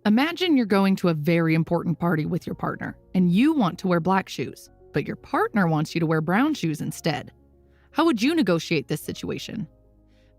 Imagine you're going to a very important party with your partner, and you want to wear black shoes, but your partner wants you to wear brown shoes instead. How would you negotiate this situation?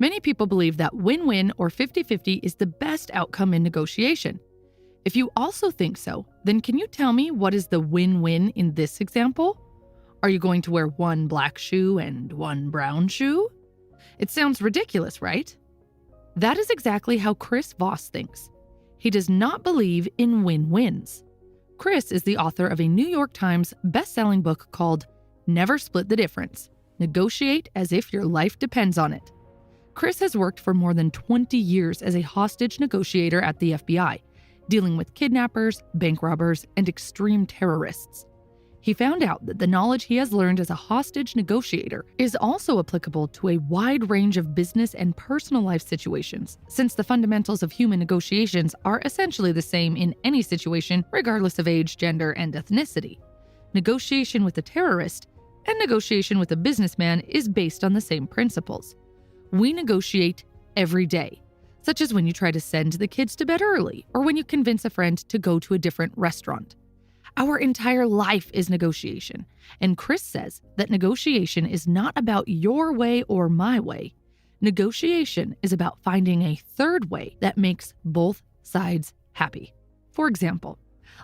Many people believe that win-win or 50-50 is the best outcome in negotiation. If you also think so, then can you tell me what is the win-win in this example? Are you going to wear one black shoe and one brown shoe? It sounds ridiculous, right? That is exactly how Chris Voss thinks. He does not believe in win-wins. Chris is the author of a New York Times best-selling book called Never Split the Difference: Negotiate as if your life depends on it. Chris has worked for more than 20 years as a hostage negotiator at the FBI, dealing with kidnappers, bank robbers, and extreme terrorists. He found out that the knowledge he has learned as a hostage negotiator is also applicable to a wide range of business and personal life situations, since the fundamentals of human negotiations are essentially the same in any situation, regardless of age, gender, and ethnicity. Negotiation with a terrorist and negotiation with a businessman is based on the same principles. We negotiate every day, such as when you try to send the kids to bed early or when you convince a friend to go to a different restaurant. Our entire life is negotiation, and Chris says that negotiation is not about your way or my way. Negotiation is about finding a third way that makes both sides happy. For example,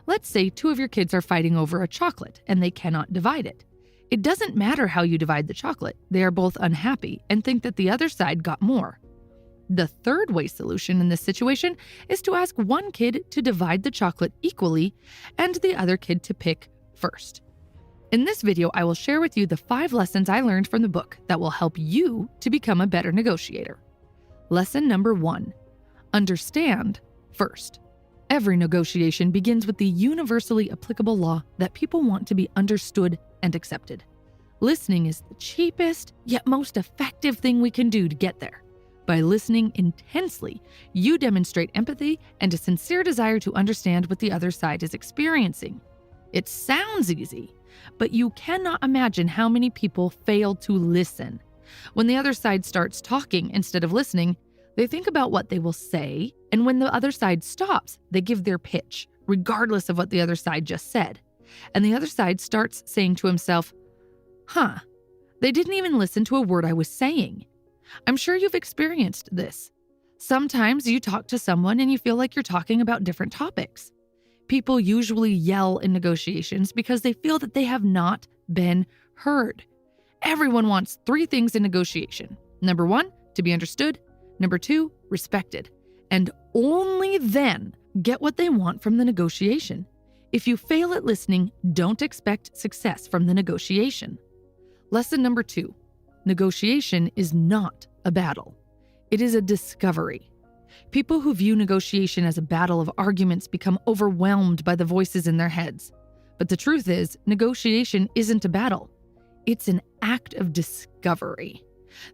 let's say two of your kids are fighting over a chocolate and they cannot divide it. It doesn't matter how you divide the chocolate, they are both unhappy and think that the other side got more. The third way solution in this situation is to ask one kid to divide the chocolate equally and the other kid to pick first. In this video, I will share with you the 5 lessons I learned from the book that will help you to become a better negotiator. Lesson number 1: understand first. Every negotiation begins with the universally applicable law that people want to be understood and accepted. Listening is the cheapest yet most effective thing we can do to get there. By listening intensely, you demonstrate empathy and a sincere desire to understand what the other side is experiencing. It sounds easy, but you cannot imagine how many people fail to listen. When the other side starts talking instead of listening, they think about what they will say, and when the other side stops, they give their pitch, regardless of what the other side just said. And the other side starts saying to himself, they didn't even listen to a word I was saying. I'm sure you've experienced this. Sometimes you talk to someone and you feel like you're talking about different topics. People usually yell in negotiations because they feel that they have not been heard. Everyone wants 3 things in negotiation. Number 1, to be understood. Number 2, respected. And only then get what they want from the negotiation. If you fail at listening, don't expect success from the negotiation. Lesson number 2. Negotiation is not a battle. It is a discovery. People who view negotiation as a battle of arguments become overwhelmed by the voices in their heads. But the truth is, negotiation isn't a battle. It's an act of discovery.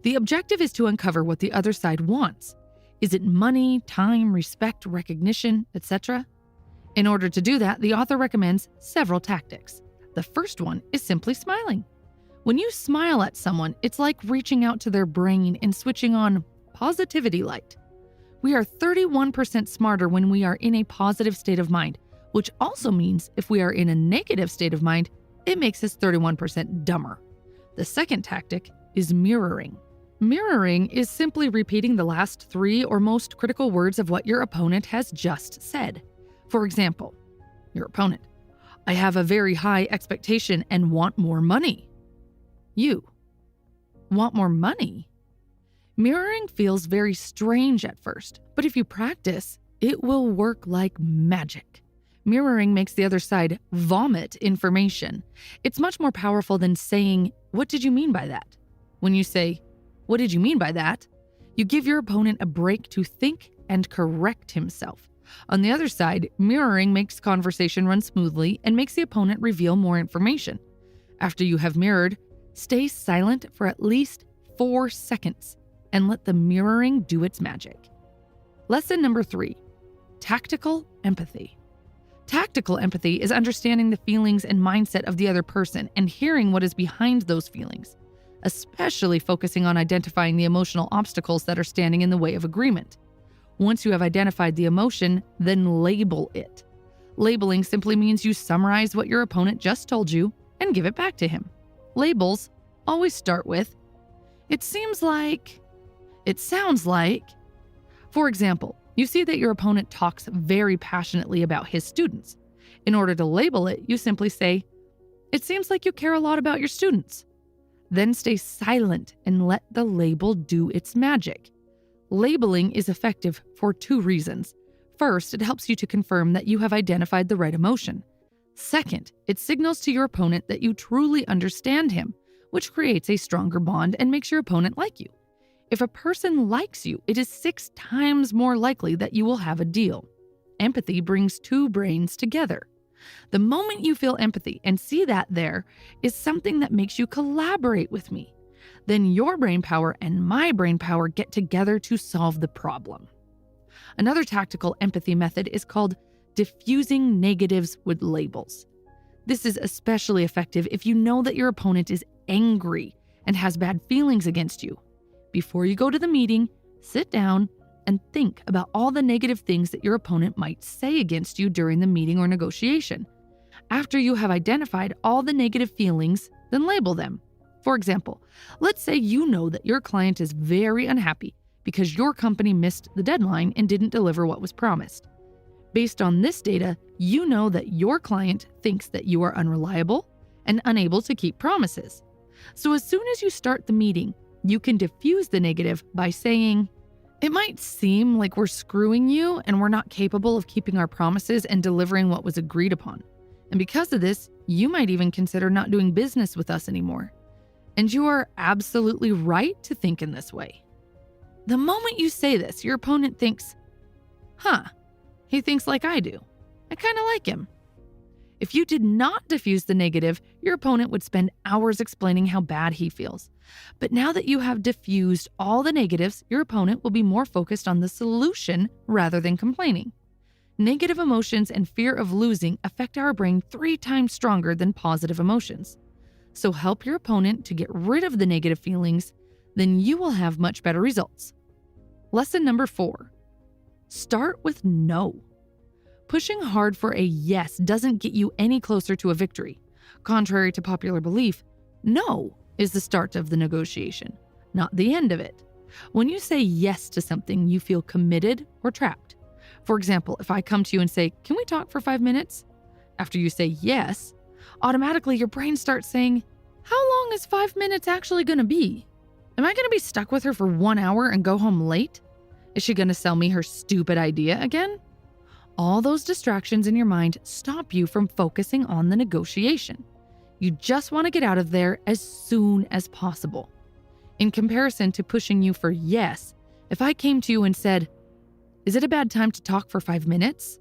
The objective is to uncover what the other side wants. Is it money, time, respect, recognition, etc.? In order to do that, the author recommends several tactics. The first one is simply smiling. When you smile at someone, it's like reaching out to their brain and switching on positivity light. We are 31% smarter when we are in a positive state of mind, which also means if we are in a negative state of mind, it makes us 31% dumber. The second tactic is mirroring. Mirroring is simply repeating the last 3 or most critical words of what your opponent has just said. For example, your opponent, I have a very high expectation and want more money. You want more money? Mirroring feels very strange at first, but if you practice, it will work like magic. Mirroring makes the other side vomit information. It's much more powerful than saying, "What did you mean by that?" When you say, "What did you mean by that?" you give your opponent a break to think and correct himself. On the other side, mirroring makes conversation run smoothly and makes the opponent reveal more information. After you have mirrored, stay silent for at least 4 seconds and let the mirroring do its magic. Lesson number 3, tactical empathy. Tactical empathy is understanding the feelings and mindset of the other person and hearing what is behind those feelings, especially focusing on identifying the emotional obstacles that are standing in the way of agreement. Once you have identified the emotion, then label it. Labeling simply means you summarize what your opponent just told you and give it back to him. Labels always start with, "It seems like," "It sounds like." For example, you see that your opponent talks very passionately about his students. In order to label it, you simply say, "It seems like you care a lot about your students." Then stay silent and let the label do its magic. Labeling is effective for two reasons. First, it helps you to confirm that you have identified the right emotion. Second, it signals to your opponent that you truly understand him, which creates a stronger bond and makes your opponent like you. If a person likes you, it is 6 times more likely that you will have a deal. Empathy brings two brains together. The moment you feel empathy and see that there is something that makes you collaborate with me, then your brain power and my brain power get together to solve the problem. Another tactical empathy method is called diffusing negatives with labels. This is especially effective if you know that your opponent is angry and has bad feelings against you. Before you go to the meeting, sit down and think about all the negative things that your opponent might say against you during the meeting or negotiation. After you have identified all the negative feelings, then label them. For example, let's say you know that your client is very unhappy because your company missed the deadline and didn't deliver what was promised. Based on this data, you know that your client thinks that you are unreliable and unable to keep promises. So as soon as you start the meeting, you can diffuse the negative by saying, "It might seem like we're screwing you and we're not capable of keeping our promises and delivering what was agreed upon. And because of this, you might even consider not doing business with us anymore. And you are absolutely right to think in this way." The moment you say this, your opponent thinks, he thinks like I do. I kind of like him. If you did not diffuse the negative, your opponent would spend hours explaining how bad he feels. But now that you have diffused all the negatives, your opponent will be more focused on the solution rather than complaining. Negative emotions and fear of losing affect our brain 3 times stronger than positive emotions. So help your opponent to get rid of the negative feelings, then you will have much better results. Lesson number 4. Start with no. Pushing hard for a yes doesn't get you any closer to a victory. Contrary to popular belief, no is the start of the negotiation, not the end of it. When you say yes to something, you feel committed or trapped. For example, if I come to you and say, "Can we talk for 5 minutes?" After you say yes, automatically your brain starts saying, "How long is 5 minutes actually going to be? Am I going to be stuck with her for 1 hour and go home late? Is she going to sell me her stupid idea again?" All those distractions in your mind stop you from focusing on the negotiation. You just want to get out of there as soon as possible. In comparison to pushing you for yes, if I came to you and said, "Is it a bad time to talk for 5 minutes?"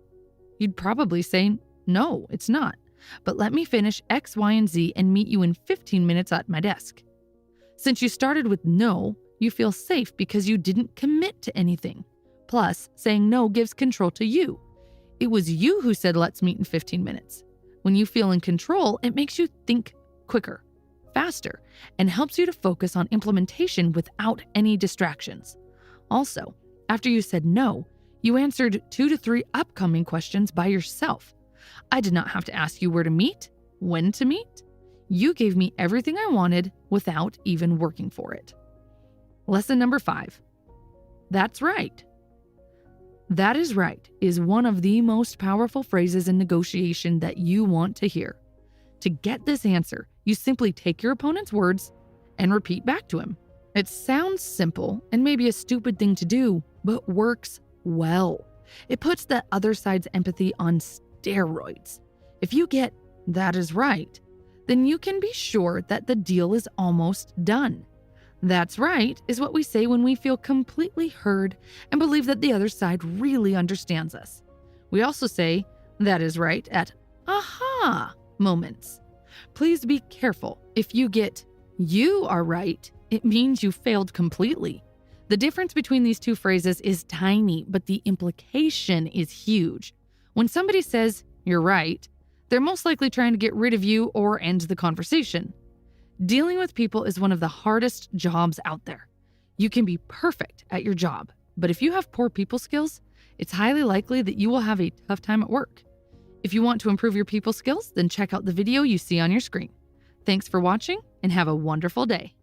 You'd probably say, "No, it's not. But let me finish X, Y, and Z and meet you in 15 minutes at my desk." Since you started with no, you feel safe because you didn't commit to anything. Plus, saying no gives control to you. It was you who said, "Let's meet in 15 minutes. When you feel in control, it makes you think quicker, faster, and helps you to focus on implementation without any distractions. Also, after you said no, you answered 2 to 3 upcoming questions by yourself. I did not have to ask you where to meet, when to meet. You gave me everything I wanted without even working for it. Lesson number 5. That's right. That is right is one of the most powerful phrases in negotiation that you want to hear. To get this answer, you simply take your opponent's words and repeat back to him. It sounds simple and maybe a stupid thing to do, but works well. It puts the other side's empathy on steroids. If you get "that is right," then you can be sure that the deal is almost done. That's right is what we say when we feel completely heard and believe that the other side really understands us. We also say "that is right" at aha moments. Please be careful. If you get "you are right," it means you failed completely. The difference between these two phrases is tiny, but the implication is huge. When somebody says "you're right," they're most likely trying to get rid of you or end the conversation. Dealing with people is one of the hardest jobs out there. You can be perfect at your job, But if you have poor people skills, it's highly likely that you will have a tough time at work. If you want to improve your people skills, then check out the video you see on your screen. Thanks for watching and have a wonderful day.